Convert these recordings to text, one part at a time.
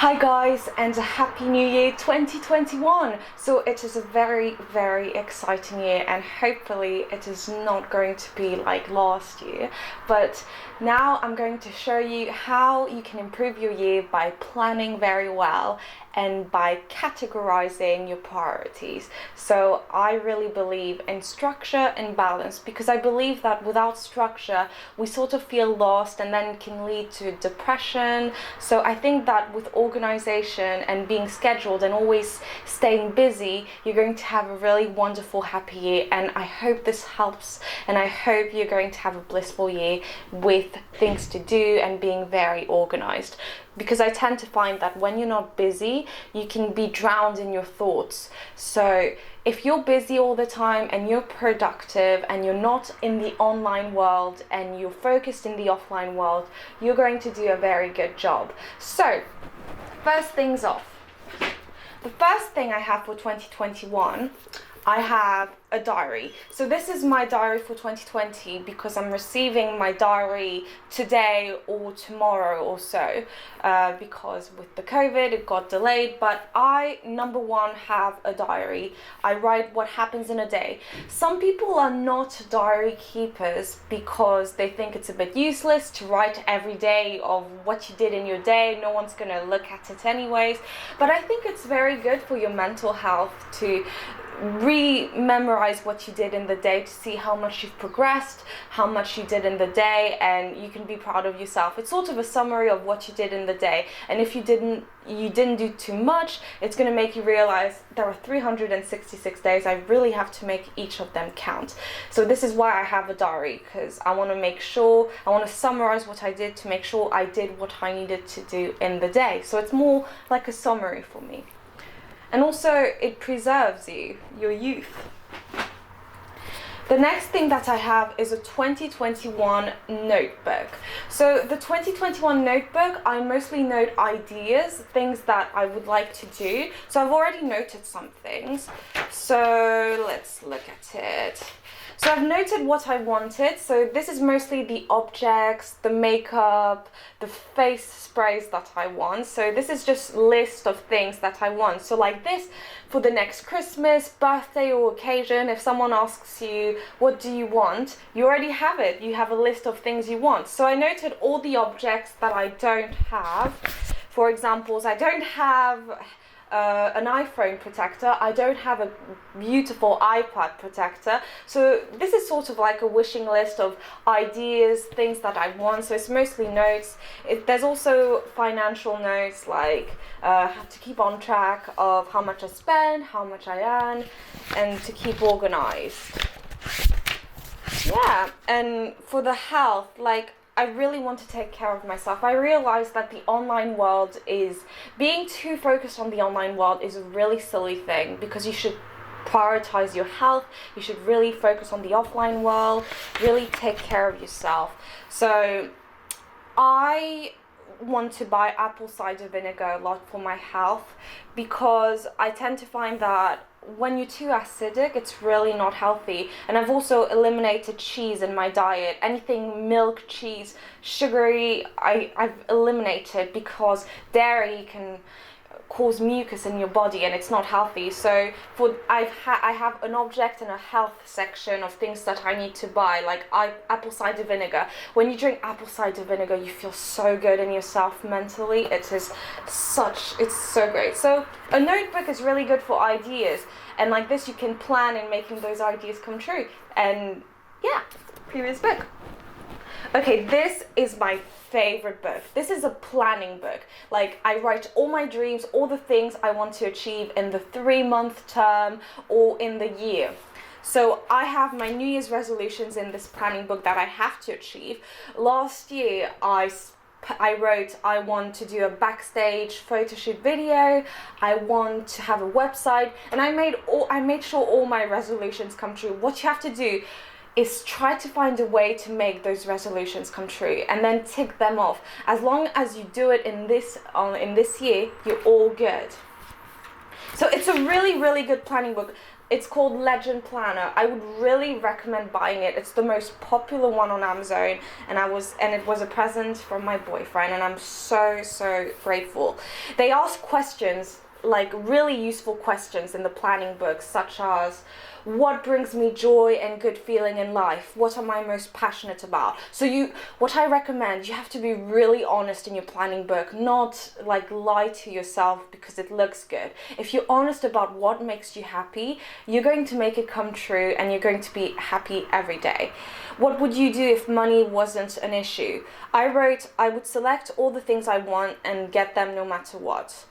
Hi guys, and a happy new year 2021. So it is a very exciting year, and hopefully it is not going to be like last year. But now I'm going to show you how you can improve your year by planning very well and by categorizing your priorities. So I really believe in structure and balance, because I believe that without structure we sort of feel lost, and then it can lead to depression. So I think that with organization and being scheduled and always staying busy, you're going to have a really wonderful, happy year. And I hope this helps, and I hope you're going to have a blissful year with things to do and being very organized. Because I tend to find that when you're not busy, you can be drowned in your thoughts. So if you're busy all the time and you're productive and you're not in the online world and you're focused in the offline world, you're going to do a very good job. So first things off. The first thing I have for 2021, I have a diary. So this is my diary for 2020 because I'm receiving my diary today or tomorrow or so, because with the COVID it got delayed. But I, number one, have a diary. I write what happens in a day. Some people are not diary keepers because they think it's a bit useless to write every day of what you did in your day. No one's gonna look at it anyways. But I think it's very good for your mental health to rememorize what you did in the day, to see how much you've progressed, how much you did in the day, and you can be proud of yourself. It's sort of a summary of what you did in the day, and if you didn't do too much, it's going to make you realize there are 366 days. I really have to make each of them count. So this is why I have a diary, because I want to summarize what I did to make sure I did what I needed to do in the day. So it's more like a summary for me. And also it preserves your youth. The next thing that I have is a 2021 notebook. So the 2021 notebook, I mostly note ideas, things that I would like to do. So I've already noted some things. So let's look at it. So I've noted what I wanted. So this is mostly the objects, the makeup, the face sprays that I want. So this is just a list of things that I want. So like this, for the next Christmas, birthday or occasion, if someone asks you, what do you want? You already have it. You have a list of things you want. So I noted all the objects that I don't have. For examples, I don't have an iPhone protector. I don't have a beautiful iPad protector. So this is sort of like a wishing list of ideas, things that I want. So it's mostly notes. There's also financial notes, like have to keep on track of how much I spend, how much I earn, and to keep organized. Yeah, and for the health, like, I really want to take care of myself. I realize that the online world being too focused on the online world is a really silly thing, because you should prioritize your health. You should really focus on the offline world, really take care of yourself. So I want to buy apple cider vinegar a lot for my health, because I tend to find that when you're too acidic, it's really not healthy. And I've also eliminated cheese in my diet. Anything milk, cheese, sugary, I've eliminated, because dairy can cause mucus in your body and it's not healthy. So I have an object and a health section of things that I need to buy, like apple cider vinegar. When you drink apple cider vinegar, you feel so good in yourself mentally. It's so great. So a notebook is really good for ideas, and like this you can plan in making those ideas come true. And yeah, previous book. Okay, this is my favorite book. This is a planning book. Like, I write all my dreams, all the things I want to achieve in the 3-month term or in the year. So I have my New Year's resolutions in this planning book that I have to achieve. Last year I wrote, I want to do a backstage photo shoot video, I want to have a website, and I made sure all my resolutions come true. What you have to do is try to find a way to make those resolutions come true, and then tick them off. As long as you do it in this year, you're all good. So it's a really good planning book. It's called Legend Planner. I would really recommend buying it. It's the most popular one on Amazon, and it was a present from my boyfriend, and I'm so grateful. They ask questions, like really useful questions in the planning book, such as, what brings me joy and good feeling in life? What am I most passionate about? So what I recommend, you have to be really honest in your planning book, not like lie to yourself because it looks good. If you're honest about what makes you happy, you're going to make it come true, and you're going to be happy every day. What would you do if money wasn't an issue? I wrote, I would select all the things I want and get them no matter what.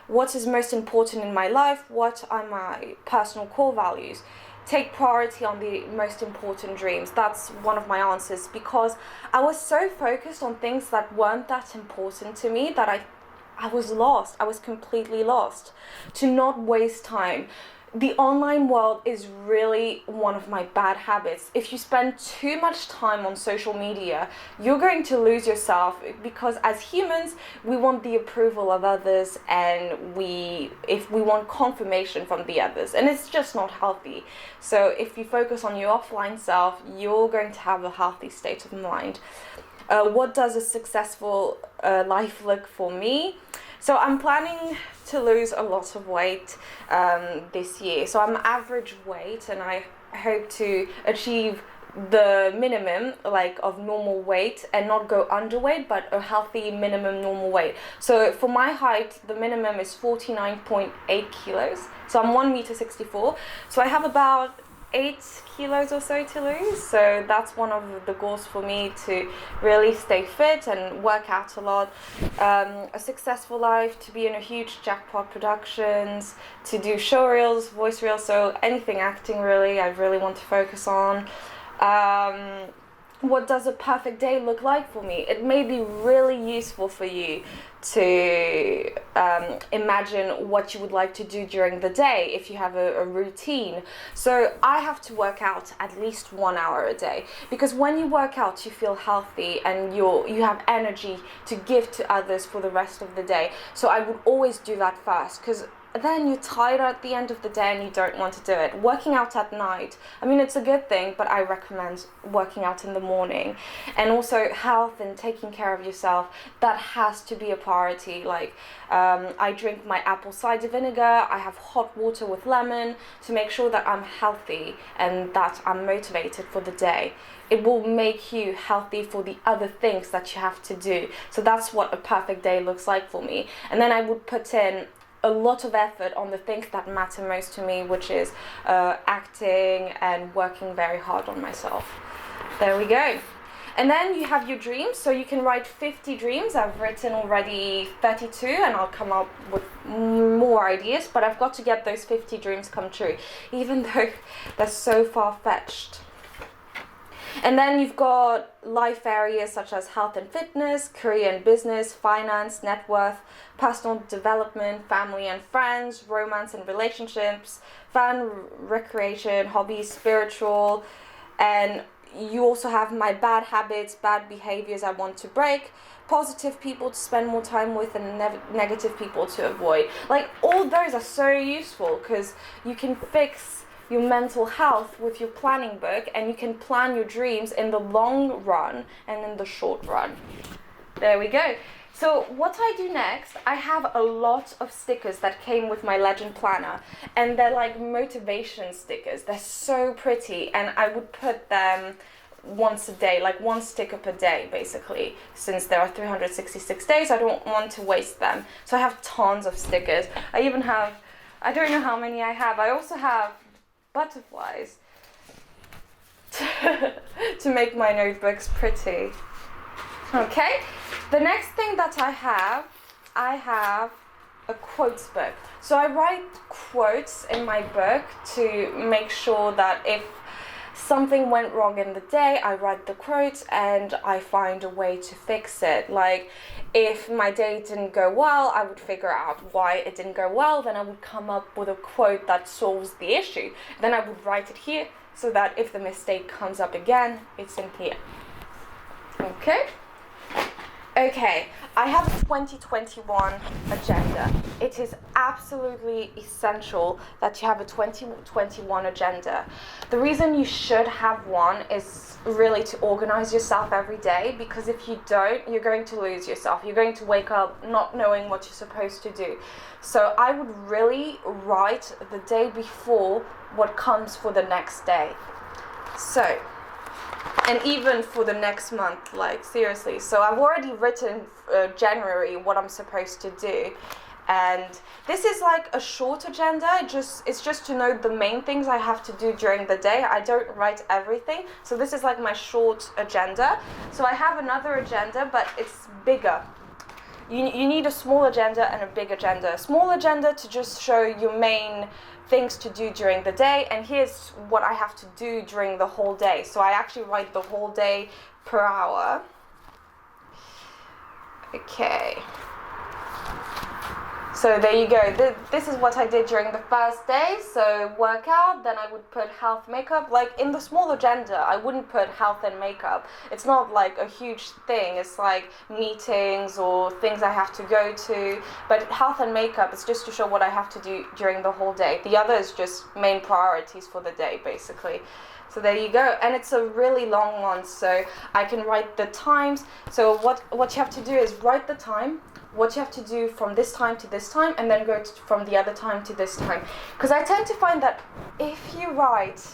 What is most important in my life? What are my personal core values? Take priority on the most important dreams. That's one of my answers, because I was so focused on things that weren't that important to me that I was lost. I was completely lost. To not waste time. The online world is really one of my bad habits. If you spend too much time on social media, you're going to lose yourself, because as humans, we want the approval of others, and if we want confirmation from the others, and it's just not healthy. So if you focus on your offline self, you're going to have a healthy state of mind. What does a successful life look for me? So I'm planning to lose a lot of weight this year. So I'm average weight, and I hope to achieve the minimum like of normal weight and not go underweight, but a healthy minimum normal weight. So for my height, the minimum is 49.8 kilos. So I'm 1 meter 64. So I have about 8 kilos or so to lose. So that's one of the goals for me, to really stay fit and work out a lot. A successful life, to be in a huge jackpot productions, to do show reels, voice reels, so anything acting really, I really want to focus on. What does a perfect day look like for me? It may be really useful for you to imagine what you would like to do during the day if you have a routine. So I have to work out at least 1 hour a day, because when you work out, you feel healthy and you have energy to give to others for the rest of the day. So I would always do that first, because then you're tired at the end of the day and you don't want to do it. Working out at night, I mean, it's a good thing, but I recommend working out in the morning. And also health and taking care of yourself, that has to be a priority. Like I drink my apple cider vinegar, I have hot water with lemon to make sure that I'm healthy and that I'm motivated for the day. It will make you healthy for the other things that you have to do. So that's what a perfect day looks like for me. And then I would put in a lot of effort on the things that matter most to me, which is acting and working very hard on myself. There we go. And then you have your dreams. So you can write 50 dreams. I've written already 32, and I'll come up with more ideas, but I've got to get those 50 dreams come true, even though they're so far-fetched. And then you've got life areas such as health and fitness, career and business, finance, net worth, personal development, family and friends, romance and relationships, fun, recreation, hobbies, spiritual. And you also have my bad habits, bad behaviors I want to break, positive people to spend more time with, and negative people to avoid. Like, all those are so useful, because you can fix your mental health with your planning book, and you can plan your dreams in the long run and in the short run. There we go. So what I do next, I have a lot of stickers that came with my Legend Planner, and they're like motivation stickers. They're so pretty, and I would put them once a day, like one sticker per day basically. Since there are 366 days, I don't want to waste them. So I have tons of stickers. I even have, I don't know how many I have. I also have butterflies to make my notebooks pretty. Okay, the next thing that I have a quotes book. So I write quotes in my book to make sure that if something went wrong in the day, I write the quotes and I find a way to fix it. Like, if my day didn't go well, I would figure out why it didn't go well, then I would come up with a quote that solves the issue. Then I would write it here, so that if the mistake comes up again, it's in here. Okay? Okay, I have a 2021 agenda. It is absolutely essential that you have a 2021 agenda. The reason you should have one is really to organize yourself every day, because if you don't, you're going to lose yourself. You're going to wake up not knowing what you're supposed to do. So I would really write the day before what comes for the next day. So, and even for the next month, like seriously. So I've already written January what I'm supposed to do, and this is like a short agenda. It's just to know the main things I have to do during the day. I don't write everything, so this is like my short agenda. So I have another agenda, but it's bigger. You need a small agenda and a big agenda. A small agenda to just show your main things to do during the day, and here's what I have to do during the whole day. So I actually write the whole day per hour. Okay. So there you go. This is what I did during the first day. So workout, then I would put health, makeup. Like in the small agenda, I wouldn't put health and makeup. It's not like a huge thing. It's like meetings or things I have to go to. But health and makeup is just to show what I have to do during the whole day. The other is just main priorities for the day, basically. So there you go. And it's a really long one, so I can write the times. So what you have to do is write the time, what you have to do from this time to this time, and then go from the other time to this time. Because I tend to find that if you write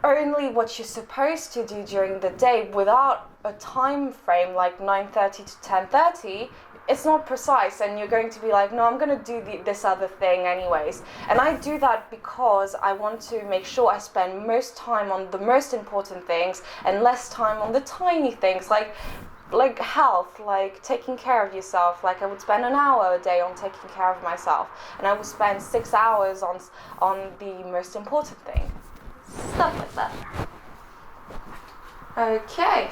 only what you're supposed to do during the day without a time frame like 9:30 to 10:30, it's not precise, and you're going to be like, no, I'm going to do this other thing anyways. And I do that because I want to make sure I spend most time on the most important things and less time on the tiny things, like health, like taking care of yourself. Like I would spend an hour a day on taking care of myself, and I would spend 6 hours on the most important thing. Stuff like that. Okay.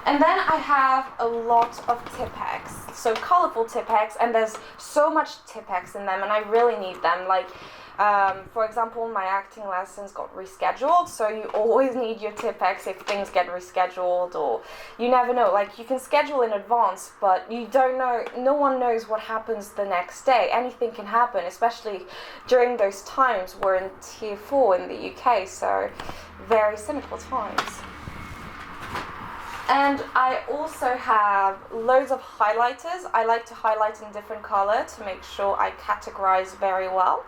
And then I have a lot of Tipp-Ex, so colorful Tipp-Ex, and there's so much Tipp-Ex in them, and I really need them. Like, for example, my acting lessons got rescheduled, so you always need your Tipp-Ex if things get rescheduled, or you never know. Like, you can schedule in advance, but you don't know, no one knows what happens the next day. Anything can happen, especially during those times. We're in Tier 4 in the UK, so very cynical times. And I also have loads of highlighters. I like to highlight in different color to make sure I categorize very well.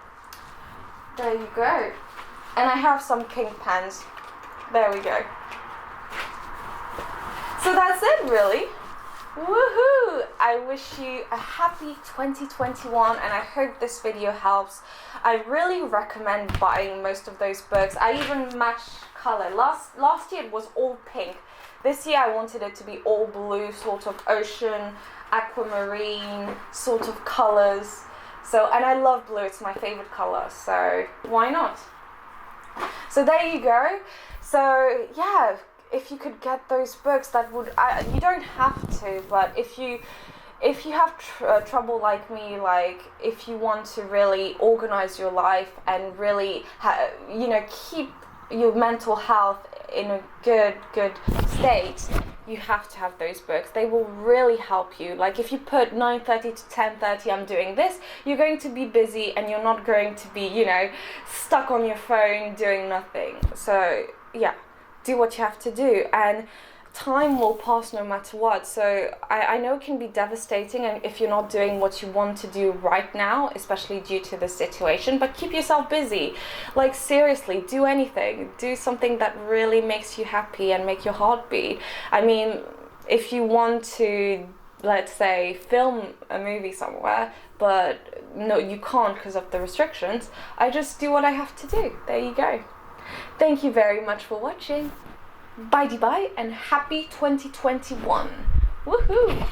There you go. And I have some pink pens. There we go. So that's it, really. Woohoo! I wish you a happy 2021, and I hope this video helps. I really recommend buying most of those books. I even match color. Last year it was all pink. This year I wanted it to be all blue, sort of ocean, aquamarine sort of colors. So, and I love blue, it's my favorite color, so why not? So there you go. So yeah, if you could get those books, that would, you don't have to, but if you have trouble like me, like if you want to really organize your life and really keep your mental health in a good state, you have to have those books. They will really help you. Like if you put 9:30 to 10:30 I'm doing this, you're going to be busy and you're not going to be, stuck on your phone doing nothing. So yeah, do what you have to do, and time will pass no matter what. So I know it can be devastating, and if you're not doing what you want to do right now, especially due to the situation, but keep yourself busy. Like seriously, do anything. Do something that really makes you happy and make your heart beat. I mean, if you want to, let's say, film a movie somewhere, but no, you can't because of the restrictions, I just do what I have to do. There you go. Thank you very much for watching. Bye-bye and happy 2021. Woohoo!